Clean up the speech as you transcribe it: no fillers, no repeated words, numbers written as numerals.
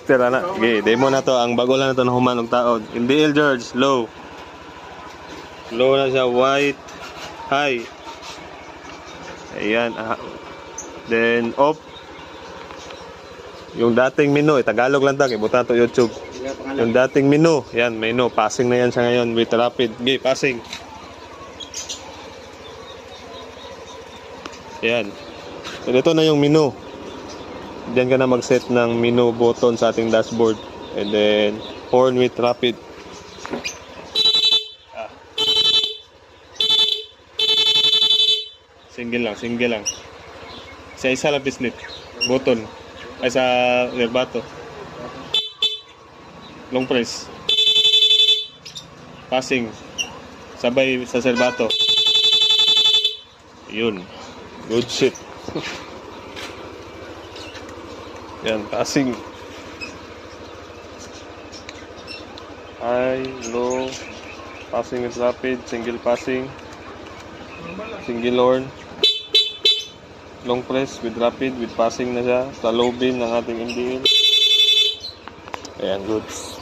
master ana. Okay, demo na to. Ang bago lang na to na human og taon. MDL George, low. Low na siya, white, high. Ayan. Then, off. Yung dating menu, Tagalog lang to. Ibutan to YouTube. Yung dating menu. Yan, menu. Passing na yan siya ngayon with rapid. Okay, passing. Yan. So, ito na yung menu. Diyan ka na mag-set ng menu button sa ating dashboard. And then, horn with rapid. Single lang. Sa isa lang bisnit. Button. Ay sa serbato. Long press. Passing. Sabay sa serbato. Yun. Good shit. Yan, passing. High, low, passing with rapid, single passing, single horn, long press with rapid, with passing na siya, sa low beam ng ating MDL. Ayan, goods.